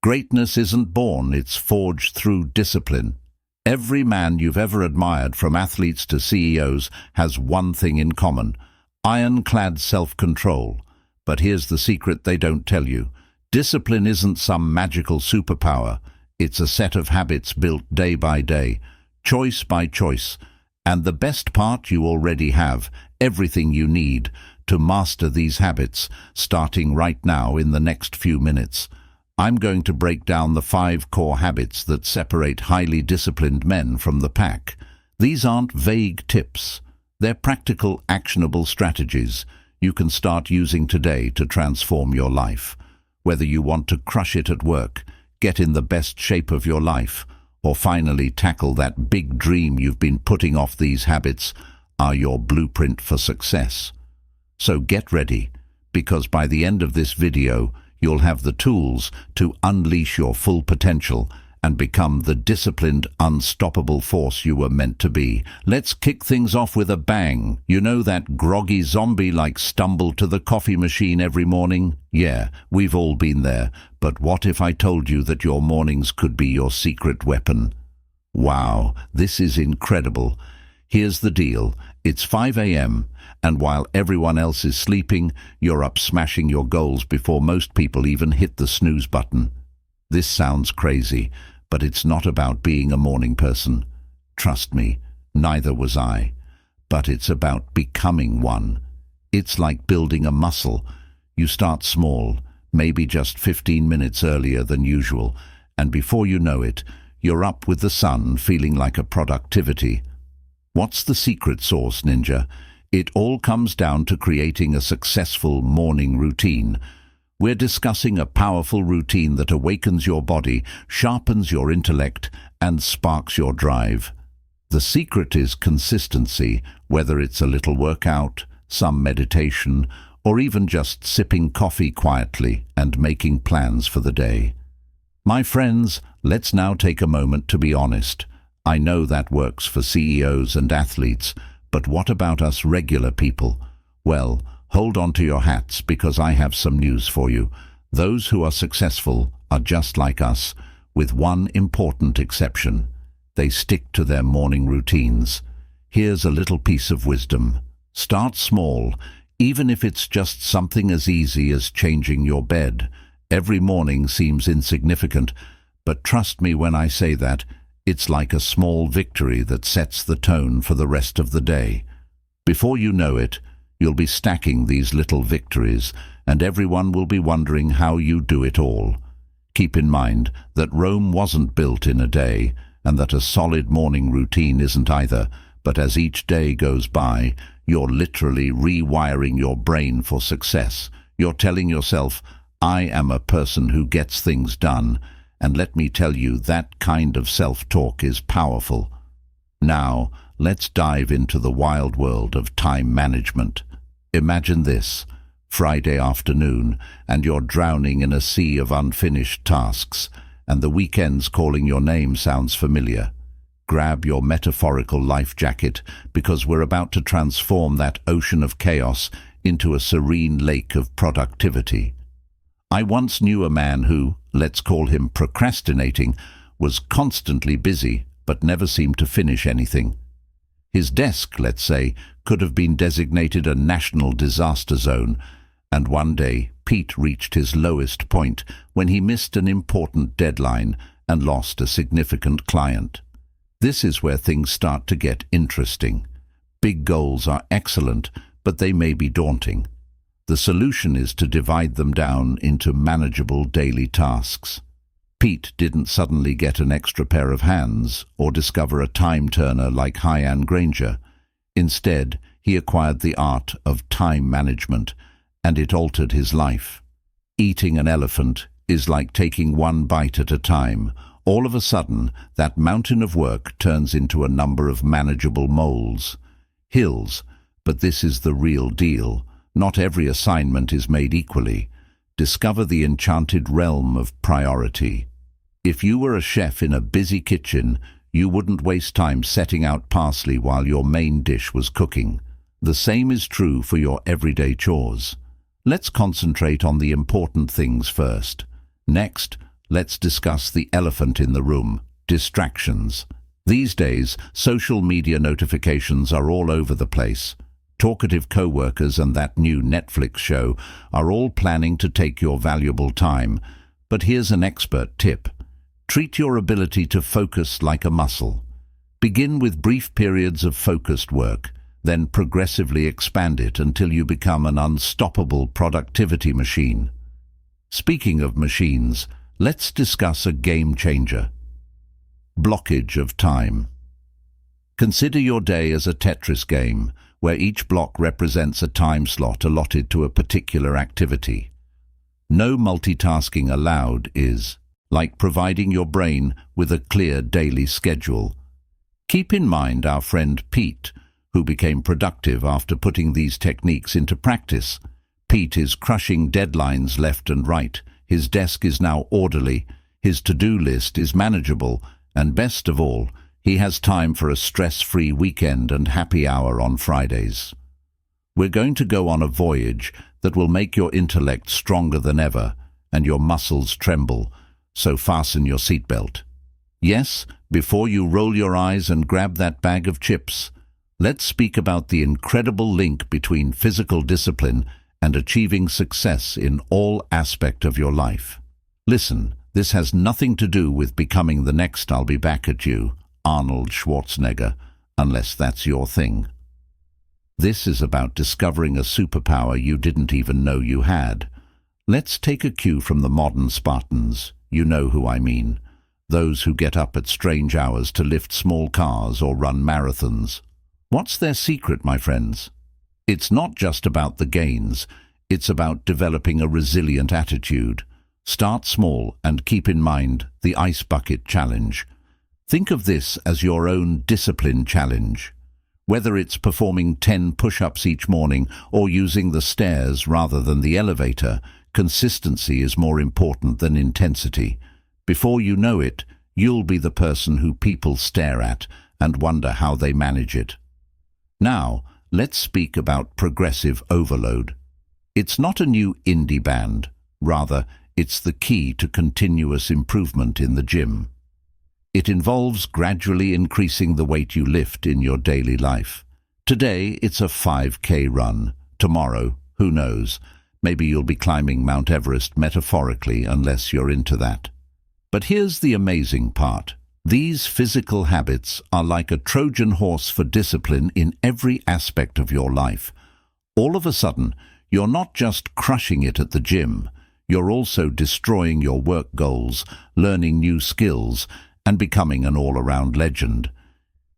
Greatness isn't born, it's forged through discipline. Every man you've ever admired, from athletes to CEOs, has one thing in common: ironclad self-control. But here's the secret they don't tell you. Discipline isn't some magical superpower. It's a set of habits built day by day, choice by choice. And the best part, you already have everything you need to master these habits, starting right now in the next few minutes. I'm going to break down the 5 core habits that separate highly disciplined men from the pack. These aren't vague tips. They're practical, actionable strategies you can start using today to transform your life. Whether you want to crush it at work, get in the best shape of your life, or finally tackle that big dream you've been putting off, these habits are your blueprint for success. So get ready, because by the end of this video, you'll have the tools to unleash your full potential and become the disciplined, unstoppable force you were meant to be. Let's kick things off with a bang. You know that groggy zombie-like stumble to the coffee machine every morning? Yeah, we've all been there. But what if I told you that your mornings could be your secret weapon? Wow, this is incredible. Here's the deal. It's 5 a.m., and while everyone else is sleeping, you're up smashing your goals before most people even hit the snooze button. This sounds crazy, but it's not about being a morning person. Trust me, neither was I. But it's about becoming one. It's like building a muscle. You start small, maybe just 15 minutes earlier than usual, and before you know it, you're up with the sun, feeling like a productivity. What's the secret sauce, Ninja? It all comes down to creating a successful morning routine. We're discussing a powerful routine that awakens your body, sharpens your intellect, and sparks your drive. The secret is consistency, whether it's a little workout, some meditation, or even just sipping coffee quietly and making plans for the day. My friends, let's now take a moment to be honest. I know that works for CEOs and athletes, but what about us regular people? Well, hold on to your hats, because I have some news for you. Those who are successful are just like us, with one important exception. They stick to their morning routines. Here's a little piece of wisdom. Start small, even if it's just something as easy as changing your bed. Every morning seems insignificant, but trust me when I say that, it's like a small victory that sets the tone for the rest of the day. Before you know it, you'll be stacking these little victories, and everyone will be wondering how you do it all. Keep in mind that Rome wasn't built in a day, and that a solid morning routine isn't either, but as each day goes by, you're literally rewiring your brain for success. You're telling yourself, I am a person who gets things done, and let me tell you, that kind of self-talk is powerful. Now, let's dive into the wild world of time management. Imagine this: Friday afternoon, and you're drowning in a sea of unfinished tasks, and the weekend's calling your name sounds familiar. Grab your metaphorical life jacket, because we're about to transform that ocean of chaos into a serene lake of productivity. I once knew a man who, let's call him procrastinating, was constantly busy but never seemed to finish anything. His desk, let's say, could have been designated a national disaster zone, and one day Pete reached his lowest point when he missed an important deadline and lost a significant client. This is where things start to get interesting. Big goals are excellent, but they may be daunting. The solution is to divide them down into manageable daily tasks. Pete didn't suddenly get an extra pair of hands or discover a time-turner like Hyan Granger. Instead, he acquired the art of time management, and it altered his life. Eating an elephant is like taking one bite at a time. All of a sudden, that mountain of work turns into a number of manageable moles. Hills, but this is the real deal. Not every assignment is made equally. Discover the enchanted realm of priority. If you were a chef in a busy kitchen, you wouldn't waste time setting out parsley while your main dish was cooking. The same is true for your everyday chores. Let's concentrate on the important things first. Next, let's discuss the elephant in the room: distractions. These days, social media notifications are all over the place. Talkative co-workers and that new Netflix show are all planning to take your valuable time. But here's an expert tip. Treat your ability to focus like a muscle. Begin with brief periods of focused work, then progressively expand it until you become an unstoppable productivity machine. Speaking of machines, let's discuss a game changer: blockage of time. Consider your day as a Tetris game, where each block represents a time slot allotted to a particular activity. No multitasking allowed is like providing your brain with a clear daily schedule. Keep in mind our friend Pete, who became productive after putting these techniques into practice. Pete is crushing deadlines left and right. His desk is now orderly, his to-do list is manageable, and best of all, he has time for a stress-free weekend and happy hour on Fridays. We're going to go on a voyage that will make your intellect stronger than ever and your muscles tremble, so fasten your seatbelt. Yes, before you roll your eyes and grab that bag of chips, let's speak about the incredible link between physical discipline and achieving success in all aspects of your life. Listen, this has nothing to do with becoming the next "I'll be back at you" Arnold Schwarzenegger, unless that's your thing. This is about discovering a superpower you didn't even know you had. Let's take a cue from the modern Spartans. You know who I mean. Those who get up at strange hours to lift small cars or run marathons. What's their secret, my friends? It's not just about the gains. It's about developing a resilient attitude. Start small and keep in mind the ice bucket challenge. Think of this as your own discipline challenge. Whether it's performing 10 push-ups each morning or using the stairs rather than the elevator, consistency is more important than intensity. Before you know it, you'll be the person who people stare at and wonder how they manage it. Now, let's speak about progressive overload. It's not a new indie band. Rather, it's the key to continuous improvement in the gym. It involves gradually increasing the weight you lift in your daily life. Today, it's a 5K run. Tomorrow, who knows, maybe you'll be climbing Mount Everest metaphorically, unless you're into that. But here's the amazing part. These physical habits are like a Trojan horse for discipline in every aspect of your life. All of a sudden, you're not just crushing it at the gym, you're also destroying your work goals, learning new skills, and becoming an all-around legend.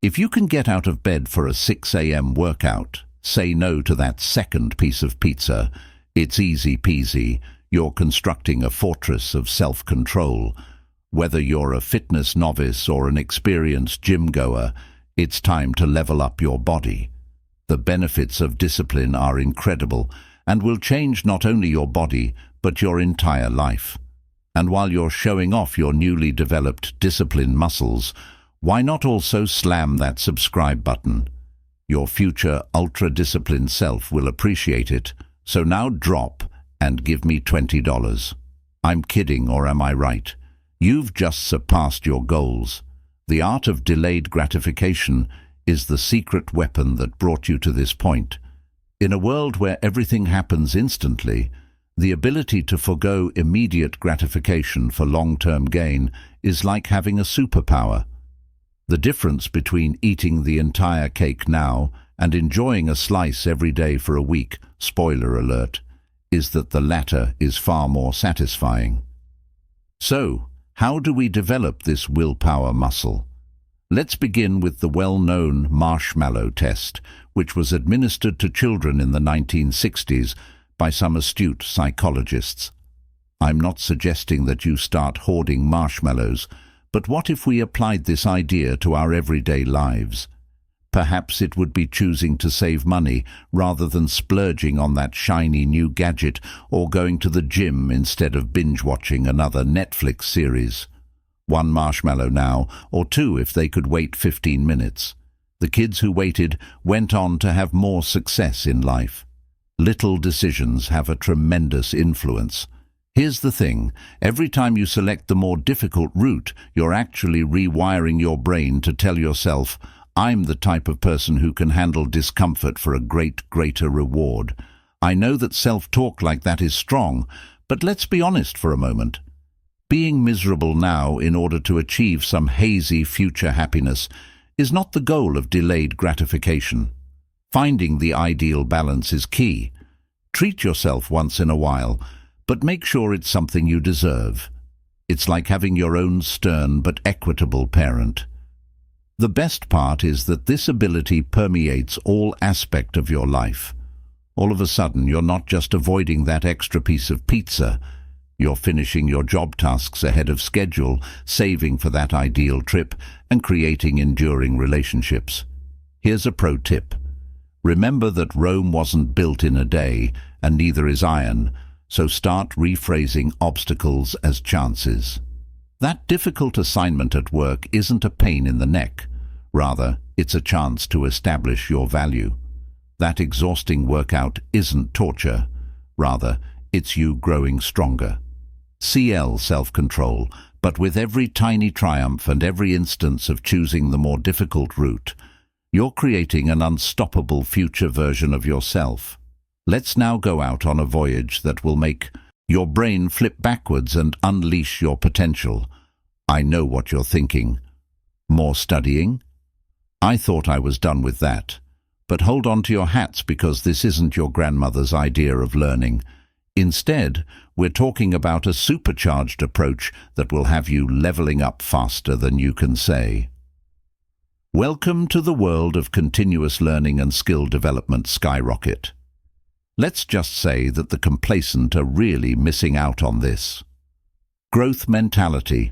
If you can get out of bed for a 6 a.m. workout, say no to that second piece of pizza, it's easy peasy. You're constructing a fortress of self-control. Whether you're a fitness novice or an experienced gym goer, it's time to level up your body. The benefits of discipline are incredible and will change not only your body, but your entire life. And while you're showing off your newly developed discipline muscles, why not also slam that subscribe button? Your future ultra-disciplined self will appreciate it, so now drop and give me $20. I'm kidding, or am I right? You've just surpassed your goals. The art of delayed gratification is the secret weapon that brought you to this point. In a world where everything happens instantly, the ability to forgo immediate gratification for long-term gain is like having a superpower. The difference between eating the entire cake now and enjoying a slice every day for a week, spoiler alert, is that the latter is far more satisfying. So, how do we develop this willpower muscle? Let's begin with the well-known marshmallow test, which was administered to children in the 1960s by some astute psychologists. I'm not suggesting that you start hoarding marshmallows, but what if we applied this idea to our everyday lives? Perhaps it would be choosing to save money rather than splurging on that shiny new gadget, or going to the gym instead of binge-watching another Netflix series. 1 marshmallow now, or 2 if they could wait 15 minutes. The kids who waited went on to have more success in life. Little decisions have a tremendous influence. Here's the thing, every time you select the more difficult route, you're actually rewiring your brain to tell yourself, I'm the type of person who can handle discomfort for a greater reward. I know that self-talk like that is strong, but let's be honest for a moment. Being miserable now in order to achieve some hazy future happiness is not the goal of delayed gratification. Finding the ideal balance is key. Treat yourself once in a while, but make sure it's something you deserve. It's like having your own stern but equitable parent. The best part is that this ability permeates all aspect of your life. All of a sudden, you're not just avoiding that extra piece of pizza. You're finishing your job tasks ahead of schedule, saving for that ideal trip, and creating enduring relationships. Here's a pro tip. Remember that Rome wasn't built in a day, and neither is iron, so start rephrasing obstacles as chances. That difficult assignment at work isn't a pain in the neck. Rather, it's a chance to establish your value. That exhausting workout isn't torture. Rather, it's you growing stronger. CL self-control, but with every tiny triumph and every instance of choosing the more difficult route, you're creating an unstoppable future version of yourself. Let's now go out on a voyage that will make your brain flip backwards and unleash your potential. I know what you're thinking. More studying? I thought I was done with that. But hold on to your hats, because this isn't your grandmother's idea of learning. Instead, we're talking about a supercharged approach that will have you leveling up faster than you can say. Welcome to the world of continuous learning and skill development skyrocket. Let's just say that the complacent are really missing out on this. Growth mentality.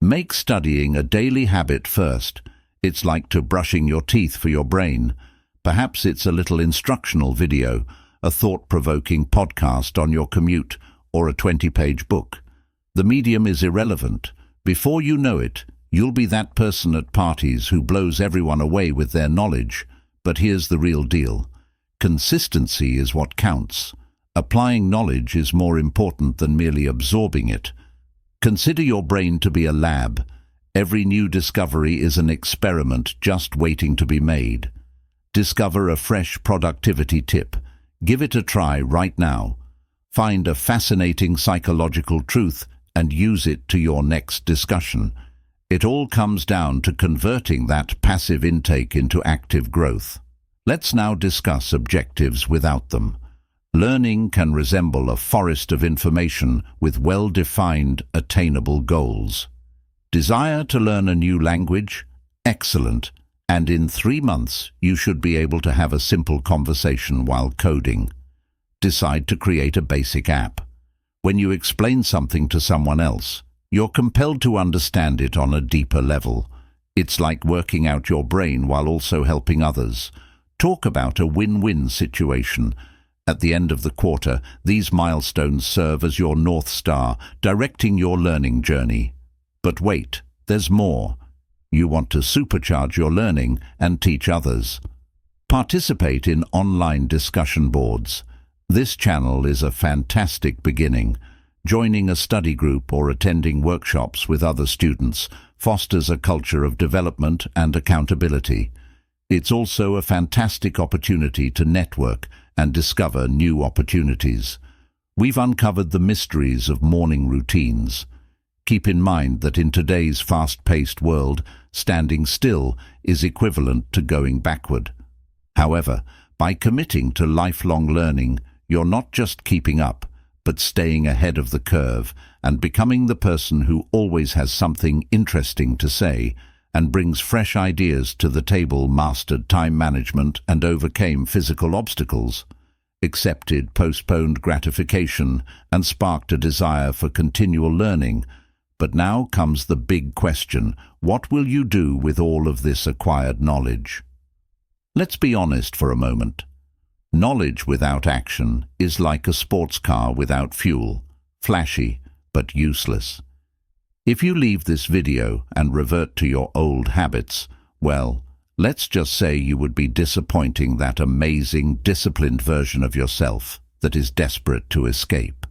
Make studying a daily habit first. It's like to brushing your teeth for your brain. Perhaps it's a little instructional video, a thought-provoking podcast on your commute, or a 20-page book. The medium is irrelevant. Before you know it, you'll be that person at parties who blows everyone away with their knowledge. But here's the real deal. Consistency is what counts. Applying knowledge is more important than merely absorbing it. Consider your brain to be a lab. Every new discovery is an experiment just waiting to be made. Discover a fresh productivity tip. Give it a try right now. Find a fascinating psychological truth and use it to your next discussion. It all comes down to converting that passive intake into active growth. Let's now discuss objectives without them. Learning can resemble a forest of information with well-defined, attainable goals. Desire to learn a new language? Excellent. And in 3 months, you should be able to have a simple conversation while coding. Decide to create a basic app. When you explain something to someone else, you're compelled to understand it on a deeper level. It's like working out your brain while also helping others. Talk about a win-win situation. At the end of the quarter, these milestones serve as your North Star, directing your learning journey. But wait, there's more. You want to supercharge your learning and teach others. Participate in online discussion boards. This channel is a fantastic beginning. Joining a study group or attending workshops with other students fosters a culture of development and accountability. It's also a fantastic opportunity to network and discover new opportunities. We've uncovered the mysteries of morning routines. Keep in mind that in today's fast-paced world, standing still is equivalent to going backward. However, by committing to lifelong learning, you're not just keeping up, but staying ahead of the curve and becoming the person who always has something interesting to say and brings fresh ideas to the table, mastered time management and overcame physical obstacles, accepted postponed gratification and sparked a desire for continual learning. But now comes the big question: what will you do with all of this acquired knowledge? Let's be honest for a moment. Knowledge without action is like a sports car without fuel, flashy but useless. If you leave this video and revert to your old habits, well, let's just say you would be disappointing that amazing, disciplined version of yourself that is desperate to escape.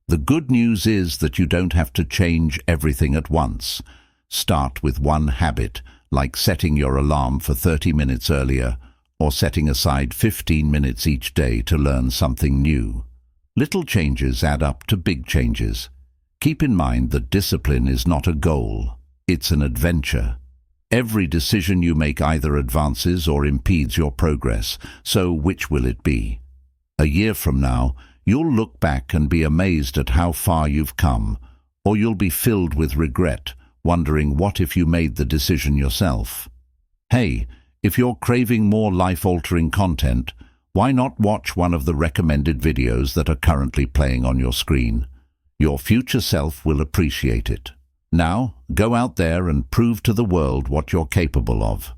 The good news is that you don't have to change everything at once. Start with one habit, like setting your alarm for 30 minutes earlier, or setting aside 15 minutes each day to learn something new. Little changes add up to big changes. Keep in mind that discipline is not a goal, it's an adventure. Every decision you make either advances or impedes your progress, so which will it be? A year from now, you'll look back and be amazed at how far you've come, or you'll be filled with regret, wondering what if you made the decision yourself. Hey, if you're craving more life-altering content, why not watch one of the recommended videos that are currently playing on your screen? Your future self will appreciate it. Now, go out there and prove to the world what you're capable of.